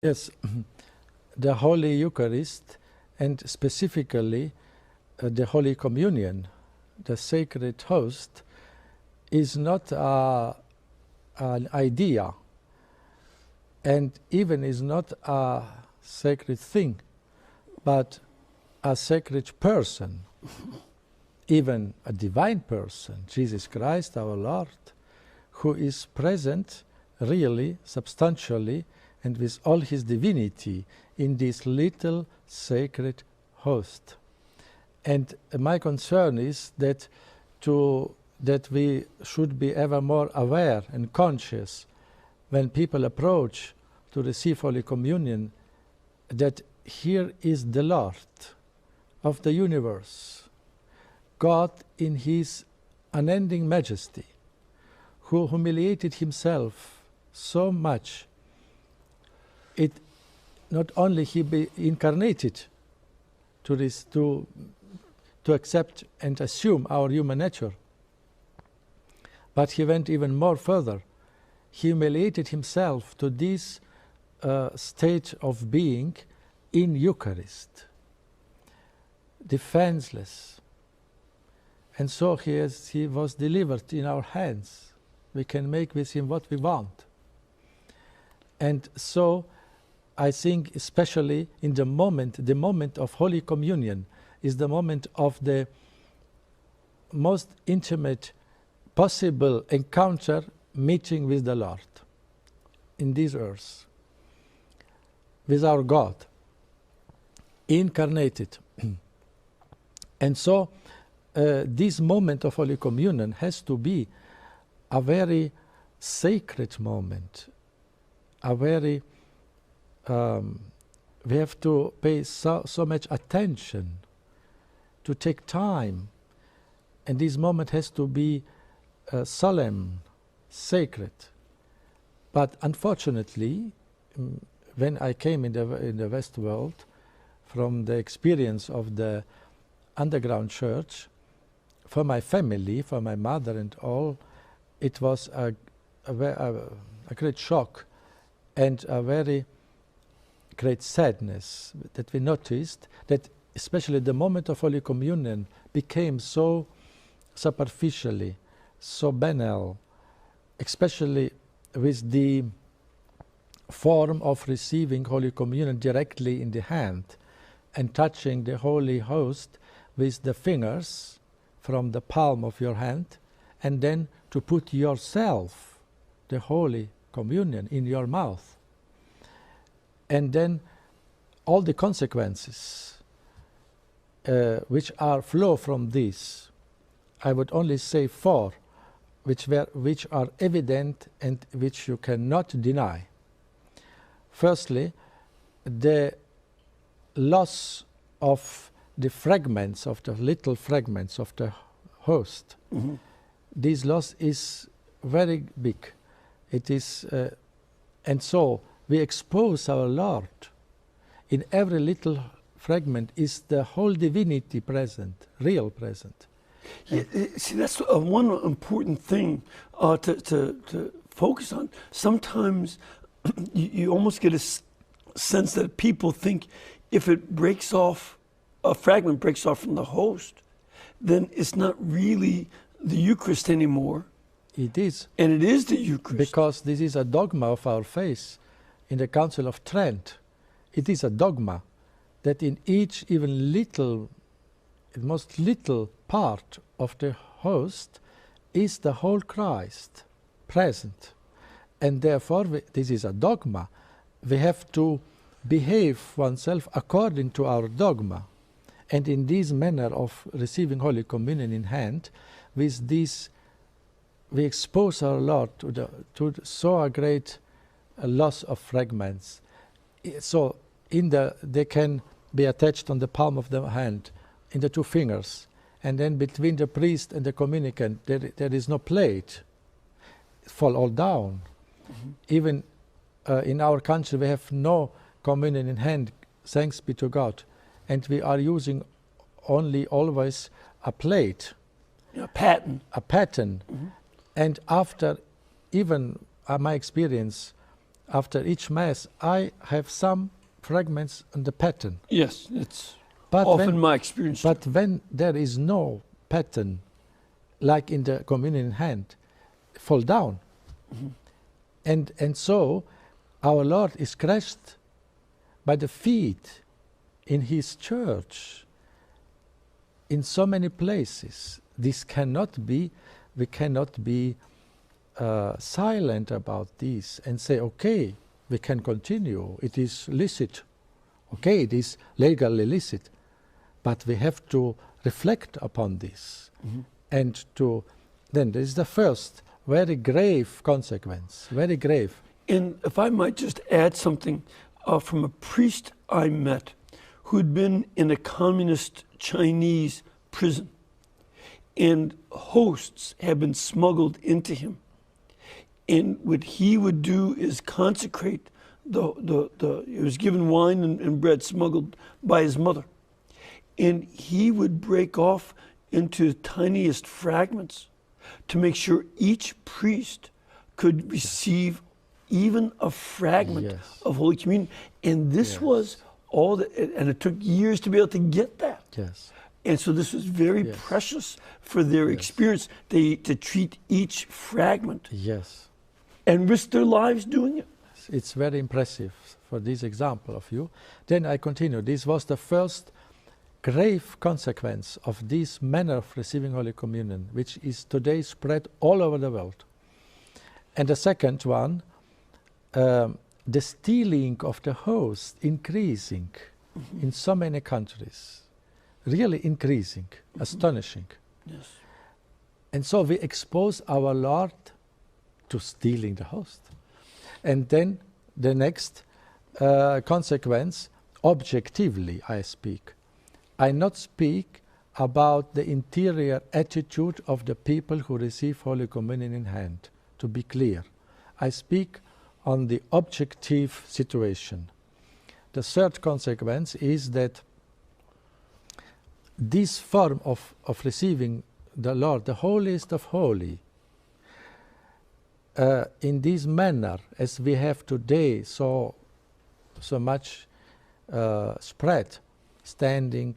Yes, the Holy Eucharist, and specifically the Holy Communion, the sacred host, is not an idea, and even is not a sacred thing, but a sacred person, even a divine person, Jesus Christ our Lord, who is present really, substantially, and with all his divinity in this little sacred host. And my concern is that we should be ever more aware and conscious when people approach to receive Holy Communion, that here is the Lord of the universe, God in his unending majesty, who humiliated himself so much. It not only he be incarnated to accept and assume our human nature, but he went even more further. He humiliated himself to this state of being in Eucharist, defenseless. And so he was delivered in our hands. We can make with him what we want. And so I think especially in the moment of Holy Communion is the moment of the most intimate possible encounter, meeting with the Lord in this earth, with our God, incarnated. And so this moment of Holy Communion has to be a very sacred moment, a very we have to pay so much attention, to take time, and this moment has to be solemn, sacred. But unfortunately, when I came in the West world, from the experience of the underground church, for my family, for my mother and all, it was a great shock and a very great sadness that we noticed that especially the moment of Holy Communion became so superficially, so banal, especially with the form of receiving Holy Communion directly in the hand and touching the Holy Host with the fingers from the palm of your hand, and then to put yourself, the Holy Communion, in your mouth. And then all the consequences which flow from this, I would only say four, which are evident and which you cannot deny. Firstly, the loss of the fragments, of the little fragments of the host. Mm-hmm. This loss is very big. It is, and so we expose our Lord. In every little fragment is the whole divinity present, real present. Yeah, see, that's one important thing to focus on. Sometimes you almost get a sense that people think if it breaks off, a fragment breaks off from the host, then it's not really the Eucharist anymore. It is. And it is the Eucharist. Because this is a dogma of our faith. In the Council of Trent, it is a dogma that in each even most little part of the host is the whole Christ present. And therefore, this is a dogma. We have to behave oneself according to our dogma. And in this manner of receiving Holy Communion in hand, with this, we expose our Lord to so a great loss of fragments. So they can be attached on the palm of the hand, in the two fingers, and then between the priest and the communicant there is no plate. It fall all down. Mm-hmm. Even in our country we have no communion in hand, thanks be to God, and we are using only always a plate, a paten. Mm-hmm. And after even my experience, after each Mass, I have some fragments on the pattern. Yes, it's But often my experience. But when there is no pattern, like in the communion in hand, fall down. Mhm. And so our Lord is crushed by the feet in his church in so many places. This cannot be, we cannot be silent about this and say, okay, we can continue, it is licit, okay, it is legally licit, but we have to reflect upon this. Mhm. And to, then this is the first very grave consequence, very grave. And if I might just add something from a priest I met who'd been in a communist Chinese prison, and hosts had been smuggled into him. And what he would do is consecrate he was given wine and bread smuggled by his mother. And he would break off into tiniest fragments to make sure each priest could receive even a fragment Yes. of Holy Communion. And this Yes. was all that, and it took years to be able to get that. Yes. And so this was very Yes. precious for their Yes. experience to treat each fragment Yes. and risk their lives doing it. It's very impressive for this example of you. Then I continue. This was the first grave consequence of this manner of receiving Holy Communion, which is today spread all over the world. And the second one, the stealing of the host increasing in so many countries, really increasing, astonishing. Yes. And so we expose our Lord to stealing the host. And then the next consequence, objectively I speak. I not speak about the interior attitude of the people who receive Holy Communion in hand, to be clear. I speak on the objective situation. The third consequence is that this form of receiving the Lord, the holiest of holy, in this manner, as we have today so much spread, standing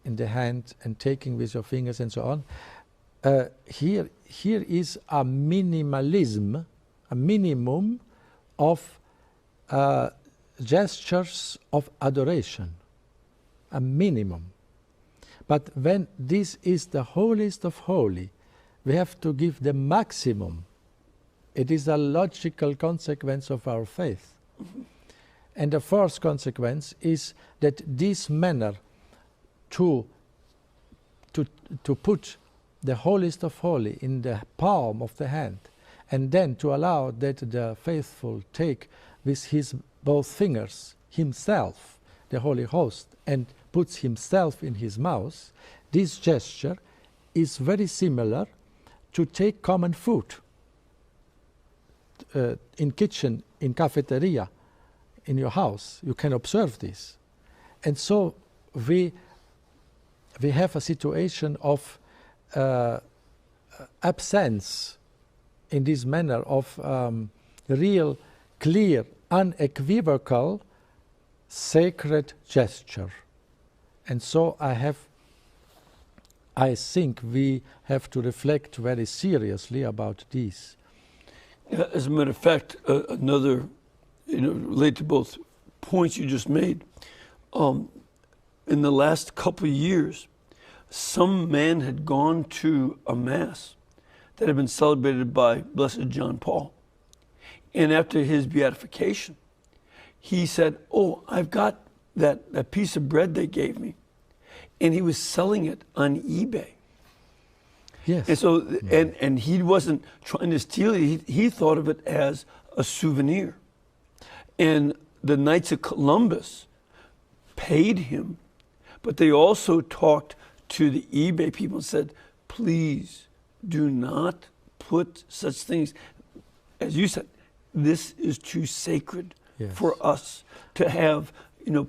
in the hand and taking with your fingers and so on, here is a minimalism, a minimum of gestures of adoration, a minimum. But when this is the holiest of holy, we have to give the maximum. It is a logical consequence of our faith. And the fourth consequence is that this manner to put the holiest of holy in the palm of the hand, and then to allow that the faithful take with his both fingers himself, the holy host, and puts himself in his mouth, this gesture is very similar to take common food in kitchen, in cafeteria, in your house. You can observe this. And so we have a situation of absence in this manner of real, clear, unequivocal, sacred gesture. And so I think we have to reflect very seriously about this. As a matter of fact, another, related to both points you just made, in the last couple of years, some man had gone to a mass that had been celebrated by Blessed John Paul. And after his beatification, he said, "Oh, I've got that piece of bread they gave me." And he was selling it on eBay. Yes. And so, and he wasn't trying to steal it. He thought of it as a souvenir. And the Knights of Columbus paid him, but they also talked to the eBay people and said, "Please do not put such things." As you said, this is too sacred for us to have,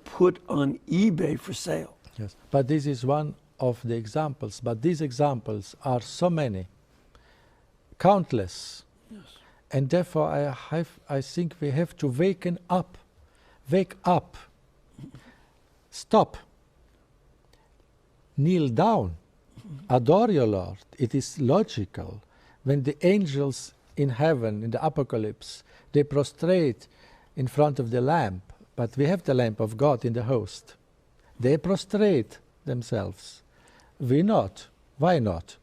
put on eBay for sale. Yes, but this is one of the examples. But these examples are so many, countless. Yes. And therefore I think we have to wake up, stop, kneel down, adore your Lord. It is logical. When the angels in heaven, in the Apocalypse, they prostrate in front of the lamp, but we have the lamp of God in the host. They prostrate themselves. We not. Why not?